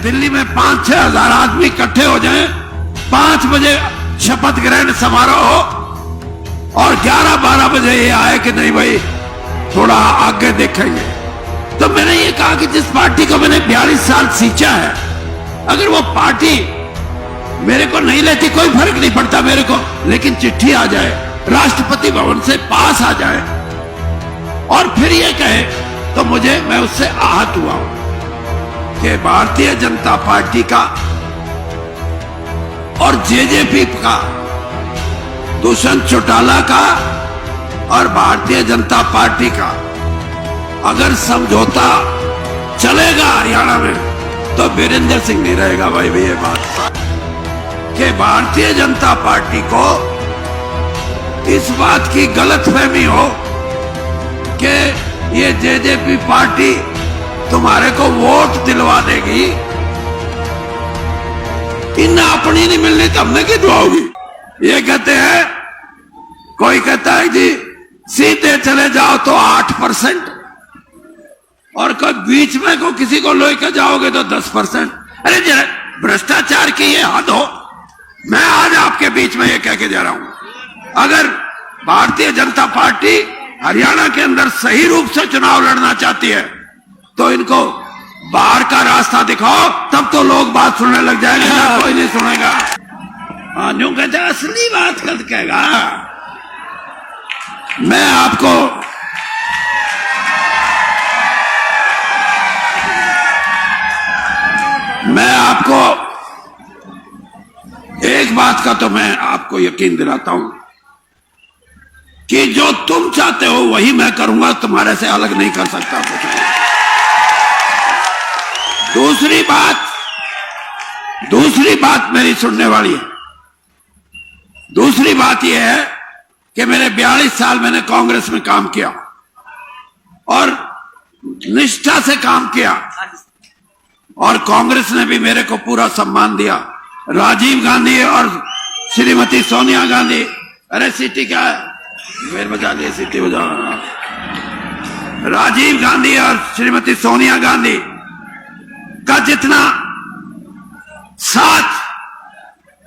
दिल्ली में 5-6 हजार आदमी इकट्ठे हो जाएं, 5 बजे शपथ ग्रहण समारोह हो और 11-12 बजे ये आए कि नहीं भाई थोड़ा आगे देखेंगे। तो मैंने ये कहा कि जिस पार्टी को मैंने 42 साल सींचा है, अगर वो पार्टी मेरे को नहीं लेती कोई फर्क नहीं पड़ता मेरे को, लेकिन चिट्ठी आ जाए राष्ट्रपति भवन से पास आ जाए और फिर ये कहे तो मैं उससे आहत हुआ हूं कि भारतीय जनता पार्टी का और जेजेपी का, दुष्यंत चौटाला का और भारतीय जनता पार्टी का अगर समझौता चलेगा हरियाणा में तो वीरेंद्र सिंह नहीं रहेगा। भाई ये बात कि भारतीय जनता पार्टी को इस बात की गलतफहमी हो कि ये जेजेपी पार्टी तुम्हारे को वोट दिलवा देगी, इन्हें अपनी नहीं मिलनी तो हमने की दुआओगी। ये कहते हैं, कोई कहता है जी सीधे चले जाओ तो 8% और कोई बीच में को किसी को लेकर जाओगे तो 10%। अरे जरा भ्रष्टाचार की ये हद हो। मैं आज आपके बीच में ये कह के जा रहा हूं, अगर भारतीय जनता पार्टी हरियाणा के अंदर सही रूप से चुनाव लड़ना चाहती है तो इनको बाहर का रास्ता दिखाओ, तब तो लोग बात सुनने लग जाएंगे, ना कोई नहीं सुनेगा। हाँ यूं कहते असली बात कद कहेगा। मैं आपको एक बात का तो मैं आपको यकीन दिलाता हूं कि जो तुम चाहते हो वही मैं करूंगा, तुम्हारे से अलग नहीं कर सकता कुछ। दूसरी बात मेरी सुनने वाली है। दूसरी बात यह है कि मेरे 42 साल मैंने कांग्रेस में काम किया और निष्ठा से काम किया और कांग्रेस ने भी मेरे को पूरा सम्मान दिया। राजीव गांधी और श्रीमती सोनिया गांधी, अरे सीटी क्या है, मेरे बजा दिए, सीटी बजा। राजीव गांधी और श्रीमती सोनिया गांधी का जितना साथ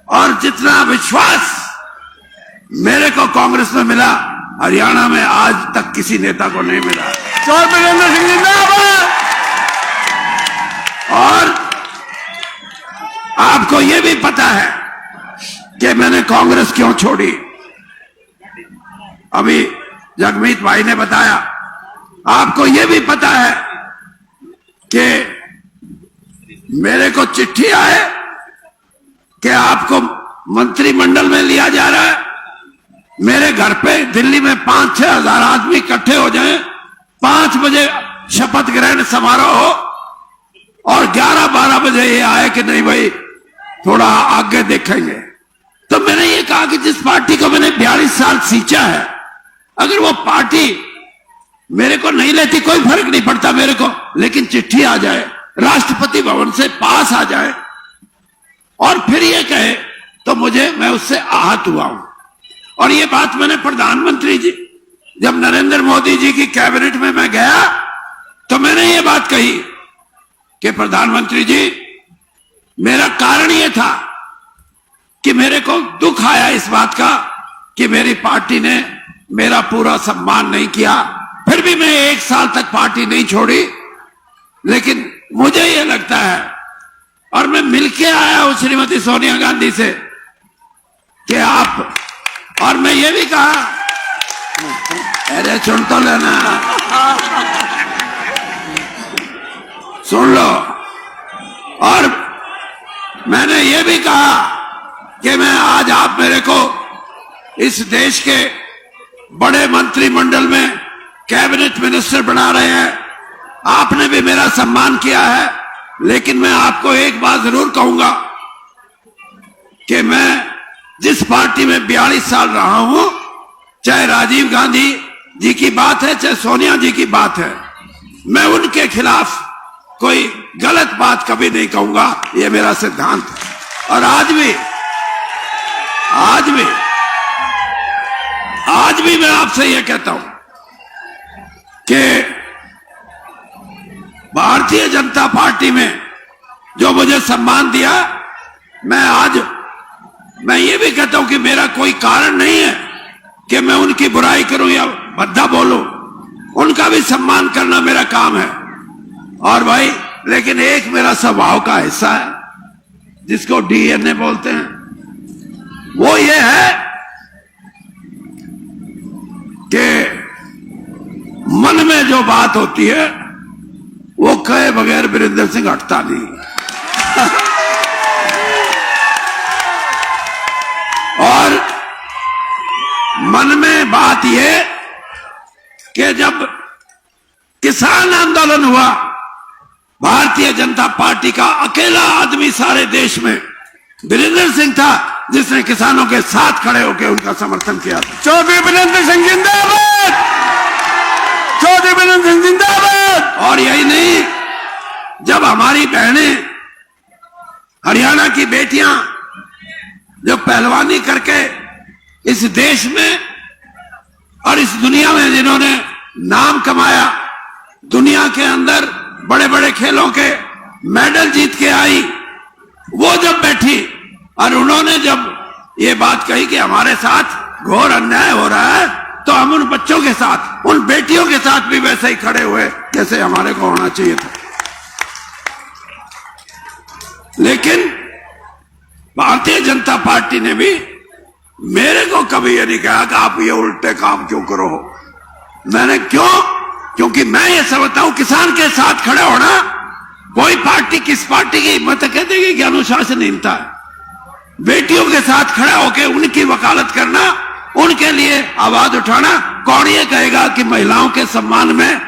और जितना विश्वास मेरे को कांग्रेस में मिला, हरियाणा में आज तक किसी नेता को नहीं मिला। और आपको यह भी पता है कि मैंने कांग्रेस क्यों छोड़ी। अभी जगमीत भाई ने बताया। आपको यह भी पता है कि मेरे को चिट्ठी आए कि आपको मंत्रिमंडल में लिया जा रहा है। मेरे घर पे दिल्ली में 5-6 हजार आदमी इकट्ठे हो जाएं, 5 बजे शपथ ग्रहण समारोह हो और 11-12 बजे ये आए कि नहीं भाई थोड़ा आगे देखेंगे। तो मैंने ये कहा कि जिस पार्टी को मैंने 42 साल सींचा है, अगर वो पार्टी मेरे को नहीं लेती कोई फर्क नहीं पड़ता मेरे को, लेकिन चिट्ठी आ जाए राष्ट्रपति भवन से पास आ जाए और फिर ये कहे तो मैं उससे आहत हुआ हूं। और ये बात मैंने प्रधानमंत्री जी, जब नरेंद्र मोदी जी की कैबिनेट में मैं गया तो मैंने ये बात कही कि प्रधानमंत्री जी, मेरा कारण यह था कि मेरे को दुख आया इस बात का कि मेरी पार्टी ने मेरा पूरा सम्मान नहीं किया। फिर भी मैं 1 साल तक पार्टी नहीं छोड़ी, लेकिन मुझे यह लगता है, और मैं मिलके आया हूं श्रीमती सोनिया गांधी से कि आप, और मैं ये भी कहा, अरे सुन तो लेना, सुन लो। और मैंने ये भी कहा कि मैं आज आप मेरे को इस देश के बड़े मंत्रिमंडल में कैबिनेट मिनिस्टर बना रहे हैं, आपने भी मेरा सम्मान किया है, लेकिन मैं आपको एक बात जरूर कहूंगा कि मैं जिस पार्टी में 42 साल रहा हूं, चाहे राजीव गांधी जी की बात है चाहे सोनिया जी की बात है, मैं उनके खिलाफ कोई गलत बात कभी नहीं कहूंगा। यह मेरा सिद्धांत है। और आज भी मैं आपसे यह कहता हूं कि भारतीय जनता पार्टी में जो मुझे सम्मान दिया, मैं ये भी कहता हूं कि मेरा कोई कारण नहीं है कि मैं उनकी बुराई करूं या भद्दा बोलूं। उनका भी सम्मान करना मेरा काम है। और भाई, लेकिन एक मेरा स्वभाव का हिस्सा है जिसको डीएनए बोलते हैं, वो ये है कि मन में जो बात होती है वो कहे बगैर वीरेंद्र सिंह हटता नहीं। और मन में बात ये कि जब किसान आंदोलन हुआ, भारतीय जनता पार्टी का अकेला आदमी सारे देश में वीरेंद्र सिंह था जिसने किसानों के साथ खड़े होकर उनका समर्थन किया। चौधरी वीरेंद्र सिंह जिंदाबाद, चौधरी वीरेंद्र सिंह जिंदाबाद। और यही नहीं, जब हमारी बहनें, हरियाणा की बेटियां जो पहलवानी करके इस देश में और इस दुनिया में जिन्होंने नाम कमाया, दुनिया के अंदर बड़े बड़े खेलों के मेडल जीत के आई, वो जब बैठी और उन्होंने जब ये बात कही कि हमारे साथ घोर अन्याय हो रहा है, तो हम उन बच्चों के साथ, उन बेटियों के साथ भी वैसे ही खड़े हुए जैसे हमारे को होना चाहिए था। लेकिन भारतीय जनता पार्टी ने भी मेरे को कभी ये नहीं कहा कि आप ये उल्टे काम क्यों करो। मैंने क्योंकि मैं ये समझता हूं किसान के साथ खड़े होना, कोई पार्टी किस पार्टी की हिम्मत कह देगी कि अनुशासनहीनता है। बेटियों के साथ खड़ा होकर उनकी वकालत करना, उनके लिए आवाज उठाना, कौन ये कहेगा कि महिलाओं के सम्मान में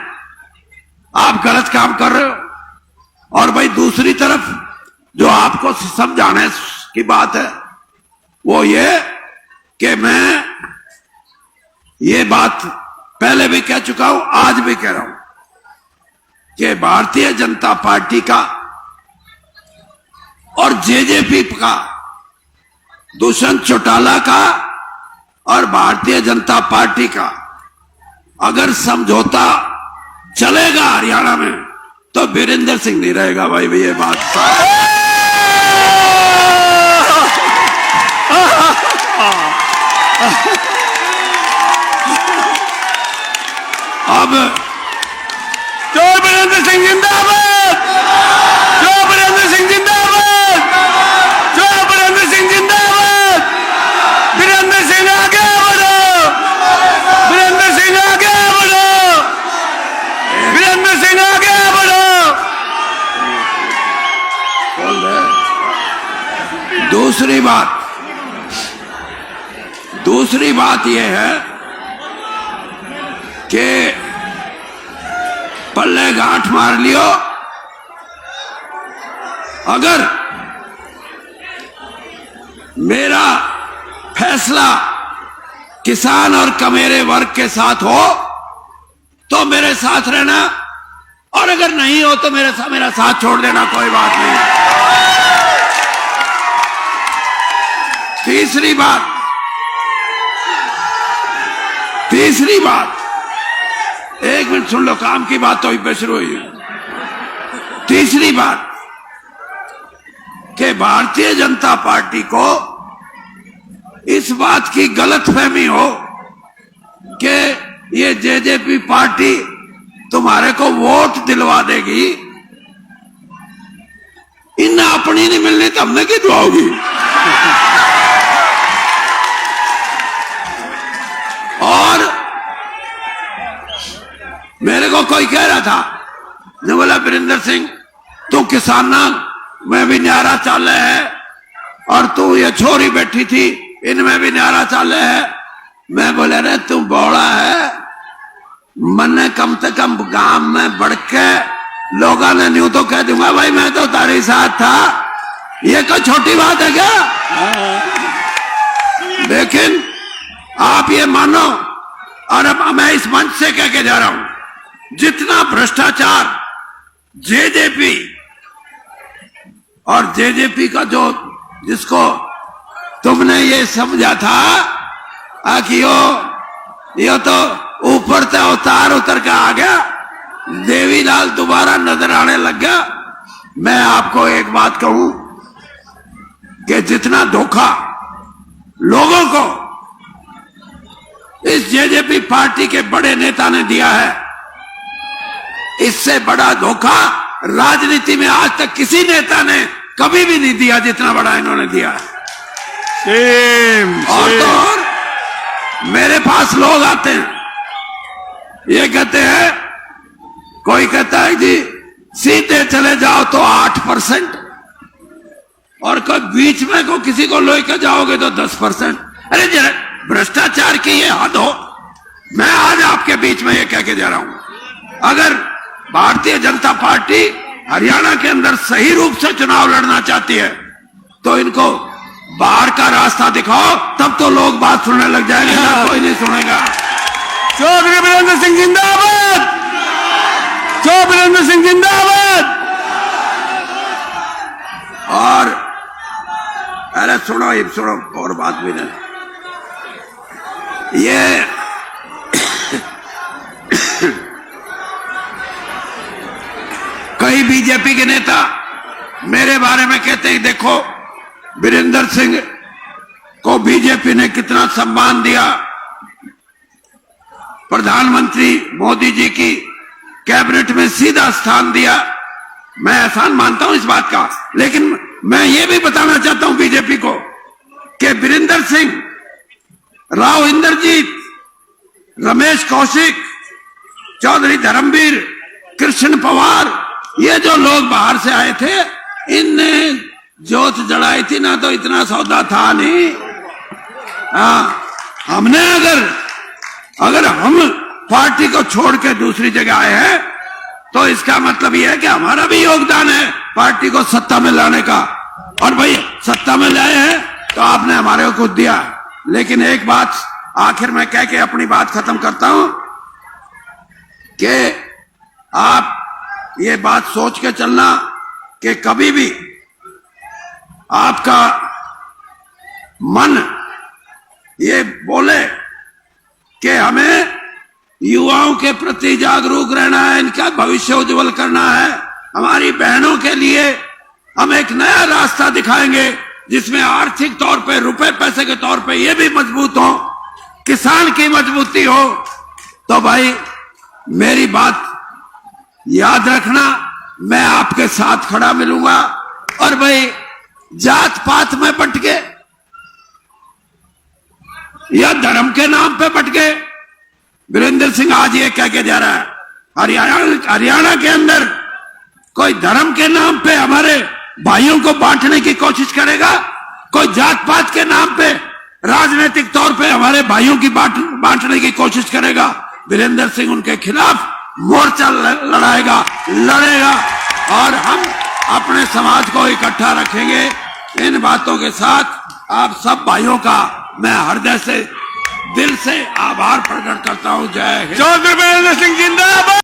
आप गलत काम कर रहे हो। और भाई, दूसरी तरफ जो आपको समझाने की बात है वो ये कि मैं ये बात पहले भी कह चुका हूं, आज भी कह रहा हूं कि भारतीय जनता पार्टी का और जेजेपी का, दुष्यंत चौटाला का और भारतीय जनता पार्टी का अगर समझौता चलेगा हरियाणा में, तो वीरेंद्र सिंह नहीं रहेगा। भाई ये बात अब जो वीरेंद्र सिंह जिंदाबाद, जो वीरेंद्र सिंह जिंदाबाद, जो वीरेंद्र सिंह जिंदाबाद। वीरेंद्र सिंह आगे बढ़ो, वीरेंद्र सिंह आगे बढ़ो, वीरेंद्र सिंह आगे बढ़ो। दूसरी बात यह है कि पल्ले गांठ मार लियो। अगर मेरा फैसला किसान और कमेरे वर्ग के साथ हो तो मेरे साथ रहना, और अगर नहीं हो तो मेरा साथ छोड़ देना, कोई बात नहीं। तीसरी बात, एक मिनट सुन लो, काम की बात तो अभी पे शुरू हुई है। तीसरी बात कि भारतीय जनता पार्टी को इस बात की गलतफहमी हो कि ये जेजेपी पार्टी तुम्हारे को वोट दिलवा देगी, इन्हें अपनी नहीं मिलनी तो हमने की दुआओगी। और मेरे को कोई कह रहा था, ने बोला वीरेंद्र सिंह तू किसान में भी न्यारा चाल है और तू ये छोरी बैठी थी इनमें भी न्यारा चाल है। मैं बोले रे तू बौड़ा है, मैंने कम से कम गांव में बढ़ के लोगों ने न्यू तो कह दूंगा भाई मैं तो तारे साथ था, ये कोई छोटी बात है क्या? लेकिन आप ये मानो, और अब मैं इस मंच से कह के जा रहा हूं, जितना भ्रष्टाचार जेजेपी और जेजेपी का जो जिसको तुमने ये समझा था कि यो तो ऊपर से उतार के आ गया, देवीलाल दोबारा नजर आने लग गया, मैं आपको एक बात कहूं कि जितना धोखा लोगों को इस जेजेपी पार्टी के बड़े नेता ने दिया है, इससे बड़ा धोखा राजनीति में आज तक किसी नेता ने कभी भी नहीं दिया जितना बड़ा इन्होंने दिया है। और तो और मेरे पास लोग आते हैं, ये कहते हैं, कोई कहता है जी सीधे चले जाओ तो 8%, और कोई बीच में को किसी को लेकर जाओगे तो 10%। अरे जरा भ्रष्टाचार की ये हद हो। मैं आज आपके बीच में ये कह के जा रहा हूं, अगर भारतीय जनता पार्टी हरियाणा के अंदर सही रूप से चुनाव लड़ना चाहती है तो इनको बाहर का रास्ता दिखाओ, तब तो लोग बात सुनने लग जाएंगे, ना कोई नहीं सुनेगा। चौधरी वीरेंद्र सिंह जिंदाबाद, चौधरी वीरेंद्र सिंह जिंदाबाद। और अरे सुनो, ये सुनो, और बात भी नहीं, ये कई बीजेपी के नेता मेरे बारे में कहते हैं, देखो वीरेंद्र सिंह को बीजेपी ने कितना सम्मान दिया, प्रधानमंत्री मोदी जी की कैबिनेट में सीधा स्थान दिया। मैं एहसान मानता हूं इस बात का, लेकिन मैं ये भी बताना चाहता हूं बीजेपी को कि वीरेंद्र सिंह, राव इंद्रजीत, रमेश कौशिक, चौधरी धर्मवीर, कृष्ण पवार, ये जो लोग बाहर से आए थे, इनने जोत जलाई थी ना, तो इतना सौदा था नहीं। हमने अगर हम पार्टी को छोड़ के दूसरी जगह आए हैं तो इसका मतलब यह है कि हमारा भी योगदान है पार्टी को सत्ता में लाने का। और भाई सत्ता में लाए हैं तो आपने हमारे को कुछ दिया। लेकिन एक बात आखिर में कह के अपनी बात खत्म करता हूं कि आप ये बात सोच के चलना कि कभी भी आपका मन ये बोले कि हमें युवाओं के प्रति जागरूक रहना है, इनका भविष्य उज्जवल करना है, हमारी बहनों के लिए हम एक नया रास्ता दिखाएंगे जिसमें आर्थिक तौर पे, रुपए पैसे के तौर पे ये भी मजबूत हो, किसान की मजबूती हो, तो भाई मेरी बात याद रखना, मैं आपके साथ खड़ा मिलूंगा। और भाई जात पात में बंट के या धर्म के नाम पे बंट के, वीरेंद्र सिंह आज ये कह के जा रहा है हरियाणा के अंदर कोई धर्म के नाम पे हमारे भाइयों को बांटने की कोशिश करेगा, कोई जात पात के नाम पे राजनीतिक तौर पे हमारे भाइयों की बांटने की कोशिश करेगा। वीरेंद्र सिंह उनके खिलाफ मोर्चा लड़ेगा और हम अपने समाज को इकट्ठा रखेंगे। इन बातों के साथ आप सब भाइयों का मैं हृदय से, दिल से आभार प्रकट करता हूं। जय हिंद। चौधरी वीरेंद्र सिंह जिंदाबाद।